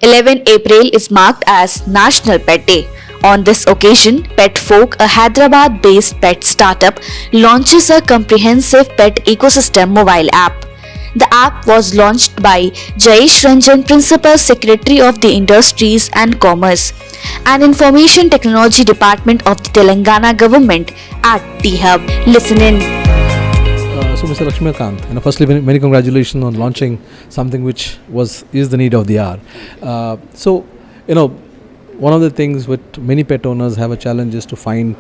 11 April is marked as National Pet Day. On this occasion, Petfolk, a Hyderabad-based pet startup, launches a comprehensive pet ecosystem mobile app. The app was launched by Jayesh Ranjan, Principal Secretary of the Industries and Commerce and Information Technology Department of the Telangana Government at T-Hub. Listen in. So, Mr. Lakshmikant, firstly, many congratulations on launching something which is the need of the hour. One of the things with many pet owners have a challenge is to find,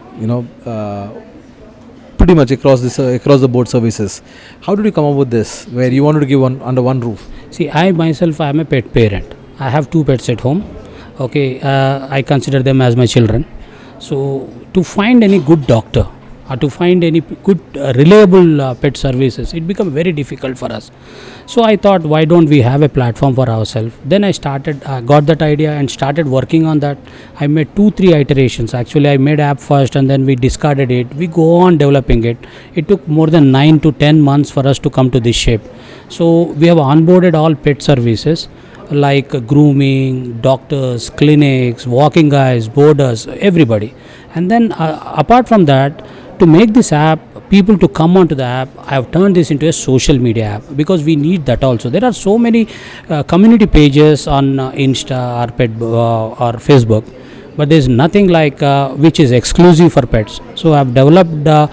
pretty much across the board services. How did you come up with this, where you wanted to give one under one roof? See, I myself am a pet parent. I have 2 pets at home. Okay, I consider them as my children. So, to find any good doctor or to find any good reliable pet services, it become very difficult for us. So I thought, why don't we have a platform for ourselves? Then I got that idea and started working on that. I made 2-3 iterations. Actually, I made app first and then we discarded it. We go on developing it. It took more than 9 to 10 months for us to come to this shape. So we have onboarded all pet services like grooming, doctors, clinics, walking guys, boarders, everybody. And then apart from that, to make this app, people to come onto the app, I have turned this into a social media app because we need that also. There are so many community pages on Insta or Facebook, but there is nothing like which is exclusive for pets. So I have developed a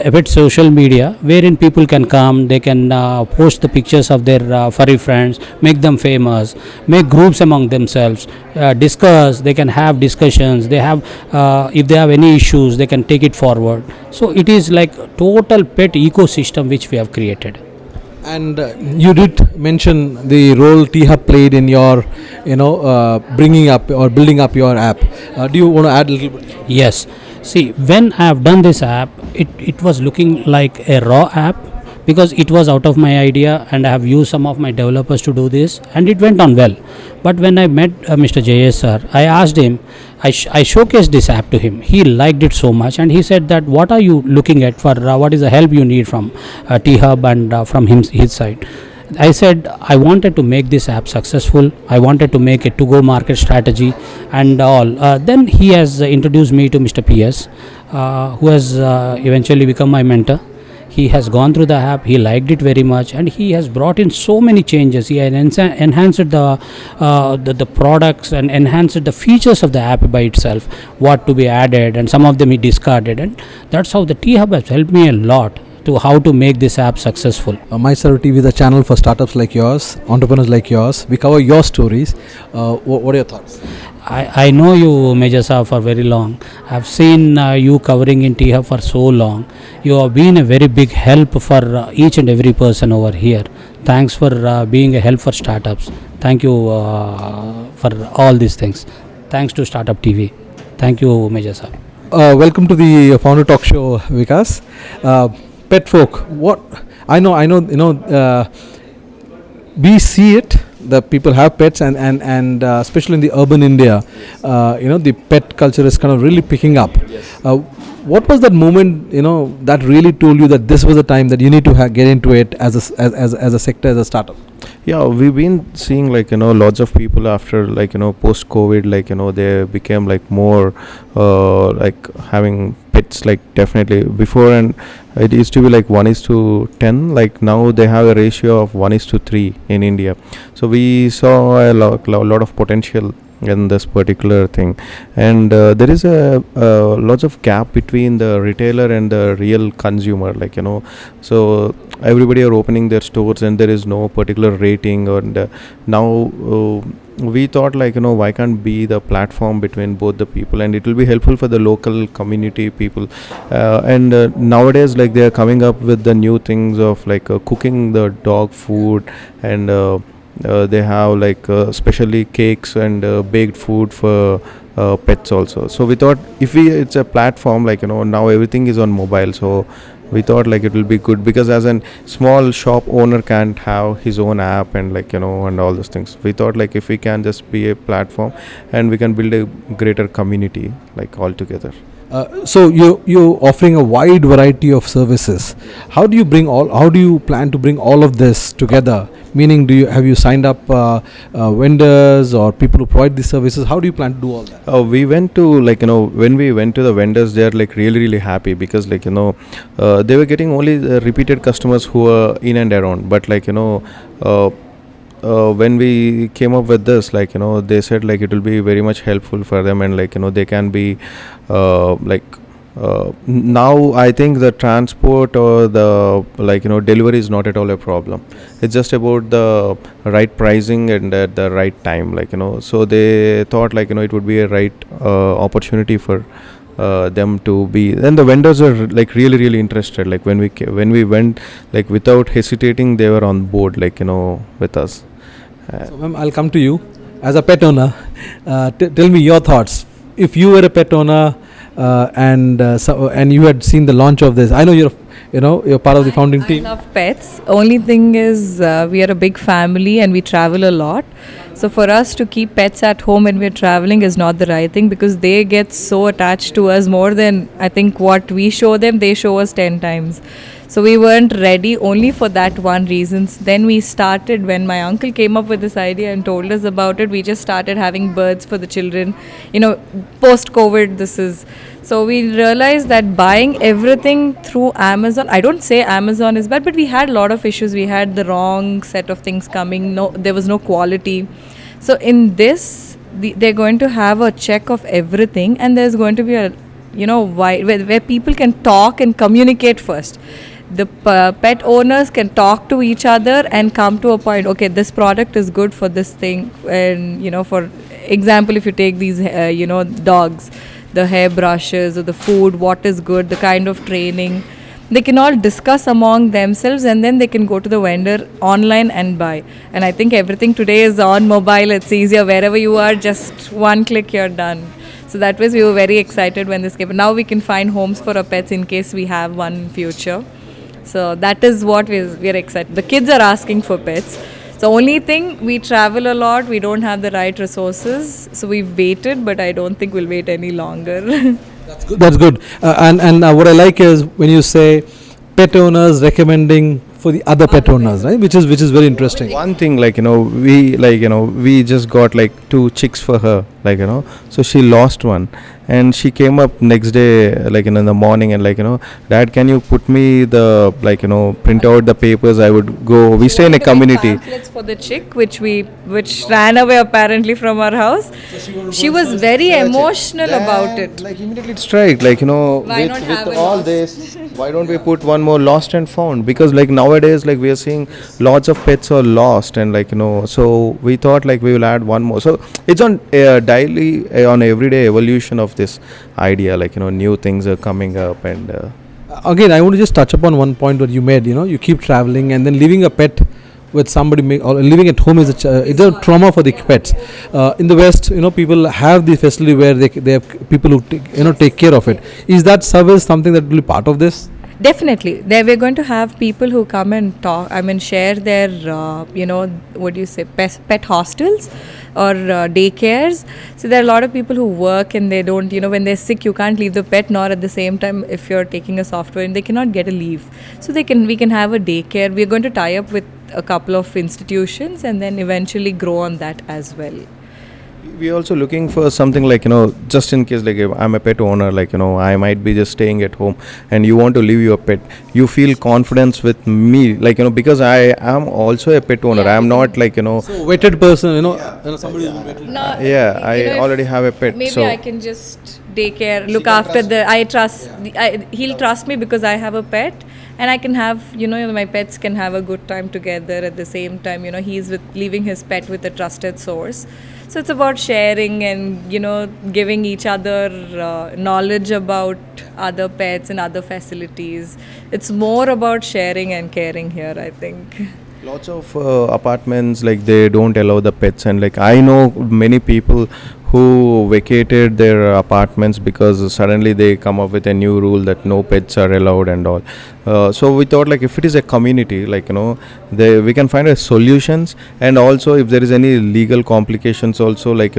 pet social media wherein people can come, they can post the pictures of their furry friends, make them famous, make groups among themselves, discuss, they can have discussions, they have if they have any issues they can take it forward. So it is like total pet ecosystem which we have created. And you did mention the role T-Hub played in your, bringing up or building up your app. Do you want to add a little bit? Yes. See, when I have done this app, it was looking like a raw app because it was out of my idea and I have used some of my developers to do this and it went on well. But when I met Mr. JS sir, I asked him, I showcased this app to him. He liked it so much and he said that what are you looking at for, what is the help you need from T-Hub and from his side. I said I wanted to make this app successful. I wanted to make a to-go market strategy and all. Then he has introduced me to Mr. PS, who has eventually become my mentor. He has gone through the app, he liked it very much and he has brought in so many changes. He has enhanced the products and enhanced the features of the app by itself, what to be added, and some of them he discarded, and that's how the T-Hub has helped me a lot to how to make this app successful. My Server TV is a channel for startups like yours, entrepreneurs like yours. We cover your stories. What are your thoughts? I know you, Major Sir, for very long. I've seen you covering in T-Hub for so long. You have been a very big help for each and every person over here. Thanks for being a help for startups. Thank you for all these things. Thanks to Startup TV. Thank you, Major Sir. Welcome to the Founder Talk Show, Vikas. Petfolk. What I know. We see it. The people have pets and especially in the urban India, the pet culture is kind of really picking up. Yes. What was that moment, that really told you that this was the time that you need to get into it as a sector, as a startup? Yeah, we've been seeing lots of people after post COVID, they became more having pets, definitely before, and it used to be 1:10. Now they have a ratio of 1:3 in India. So we saw a lot of potential in this particular thing, and there is a lots of gap between the retailer and the real consumer, so everybody are opening their stores and there is no particular rating, and now we thought why can't be the platform between both the people, and it will be helpful for the local community people, and nowadays they are coming up with the new things of cooking the dog food, and they have especially cakes and baked food for pets also. So we thought it's a platform, now everything is on mobile, so we thought it will be good, because as a small shop owner can't have his own app and and all those things. We thought if we can just be a platform and we can build a greater community all together. So you're offering a wide variety of services. How do you plan to bring all of this together? Meaning, have you signed up vendors or people who provide these services? How do you plan to do all that? We went to, like, when we went to the vendors, they are like really happy, because, like, they were getting only the repeated customers who were in and around. But, like, when we came up with this, like, they said like it will be very much helpful for them, and, like, they can be like now I think the transport or the, like, delivery is not at all a problem. It's just about the right pricing and at the right time, like, so they thought, like, it would be a right opportunity for them to be. And the vendors are like really interested. Like, when we went, like, without hesitating, they were on board, like, with us. So, ma'am, I'll come to you as a pet owner. Tell me your thoughts. If you were a pet owner and you had seen the launch of this, I know you're part of the founding team. I love pets. Only thing is, we are a big family and we travel a lot. So for us to keep pets at home when we're traveling is not the right thing, because they get so attached to us more than I think what we show them. They show us 10 times. So we weren't ready only for that one reason. Then we started, when my uncle came up with this idea and told us about it, we just started having birds for the children. Post-COVID this is. So we realized that buying everything through Amazon, I don't say Amazon is bad, but we had a lot of issues. We had the wrong set of things coming. There was no quality. So in this, they're going to have a check of everything, and there's going to be a, where people can talk and communicate first. The pet owners can talk to each other and come to a point, okay, this product is good for this thing. And, for example, if you take these, dogs, the hair brushes or the food, what is good, the kind of training, they can all discuss among themselves, and then they can go to the vendor online and buy. And I think everything today is on mobile. It's easier. Wherever you are, just one click, you're done. So that was, we were very excited when this came. Now we can find homes for our pets in case we have one in future. So that is what we're excited. The kids are asking for pets. So only thing, we travel a lot, we don't have the right resources. So we've waited, but I don't think we'll wait any longer. That's good. And what I like is when you say pet owners recommending for the other pet owners, right? Which is very interesting. One thing, like, we just got like 2 chicks for her, like, so she lost one, and she came up next day, like, in the morning, and, like, Dad, can you put me the, like, print out the papers? I would go. We stay in a community. Pamphlets for the chick, which ran away apparently from our house. She was very emotional about it. Like, immediately it strike, like, Why not have with a all lost? this, why don't we put one more lost and found? Because, like, nowadays, like, we are seeing lots of pets are lost, and, like, so we thought, like, we will add one more. So it's on daily, on everyday evolution of this idea, like, new things are coming up. And Again, I want to just touch upon one point that you made. You keep traveling and then leaving a pet with somebody, or living at home is it's a trauma for the pets. In the West, people have the facility where they have people who take care of it. Is that service something that will be part of this? Definitely. There we're going to have people who come and talk, share their, pet hostels or daycares. So there are a lot of people who work and they don't, when they're sick, you can't leave the pet, nor at the same time, if you're taking a software, and they cannot get a leave. So we can have a daycare. We're going to tie up with a couple of institutions and then eventually grow on that as well. we also looking for something, like, just in case, like, if I'm a pet owner, like, I might be just staying at home and you want to leave your pet, you feel confidence with me, like, because I am also a pet owner. I'm not, like, So vetted person, somebody who's vetted. No, yeah, I already have a pet. Maybe so I can just take care, look after he'll trust me because I have a pet, and I can have, my pets can have a good time together at the same time. He's leaving his pet with a trusted source. So it's about sharing and, giving each other knowledge about other pets and other facilities. It's more about sharing and caring here, I think. lots of apartments, like, they don't allow the pets, and, like, I know many people who vacated their apartments because suddenly they come up with a new rule that no pets are allowed and all. So we thought, like, if it is a community, like, we can find a solutions, and also if there is any legal complications also, like,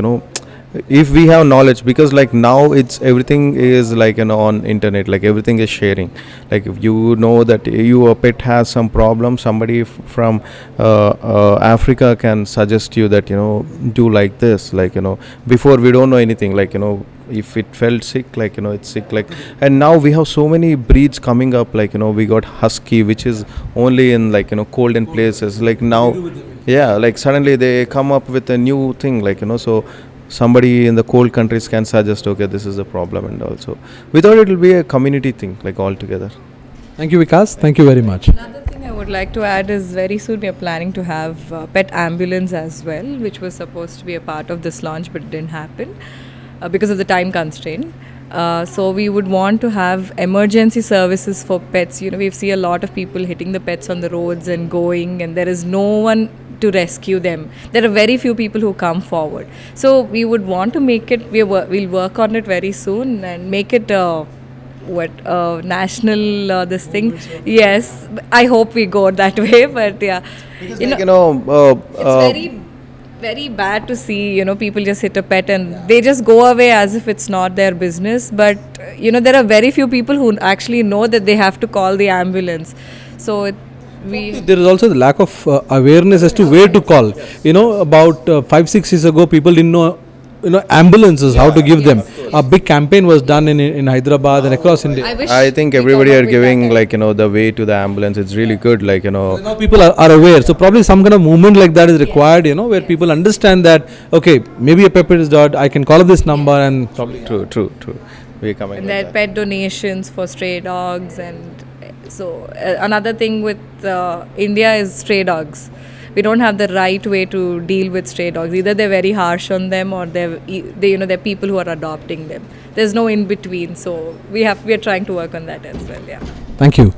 if we have knowledge, because like now it's everything is like on internet, like everything is sharing. Like if you know that your pet has some problem, somebody from Africa can suggest you that do like this, like before we don't know anything, like if it felt sick, like it's sick, like. And now we have so many breeds coming up, like we got husky, which is only in like cold and places, like now. Yeah, like suddenly they come up with a new thing, like so somebody in the cold countries can suggest, okay, this is a problem. And also without it will be a community thing, like altogether. Thank you, Vikas. Thank you very much. Another thing I would like to add is very soon we are planning to have pet ambulance as well, which was supposed to be a part of this launch but it didn't happen because of the time constraint. So we would want to have emergency services for pets. We see a lot of people hitting the pets on the roads and going, and there is no one to rescue them. There are very few people who come forward. So we would want to make it, we'll work on it very soon and make it national this thing. Yes, I hope we go that way, but yeah. Because It's very bad to see people just hit a pet and they just go away as if it's not their business, but there are very few people who actually know that they have to call the ambulance. So there is also the lack of awareness as to where to call. About 5-6 years ago, people didn't know ambulances, how to give them. A big campaign was done in Hyderabad and across India. I think everybody are giving like the way to the ambulance. It's really good, like now people are aware, so probably some kind of movement like that is required, where people understand that okay, maybe a pet is dead, I can call up this number, and probably true. We're coming. And there are pet donations for stray dogs, and so another thing with India is stray dogs. We don't have the right way to deal with stray dogs. Either they're very harsh on them, or they're people who are adopting them. There's no in between. So we are trying to work on that as well. Yeah. Thank you.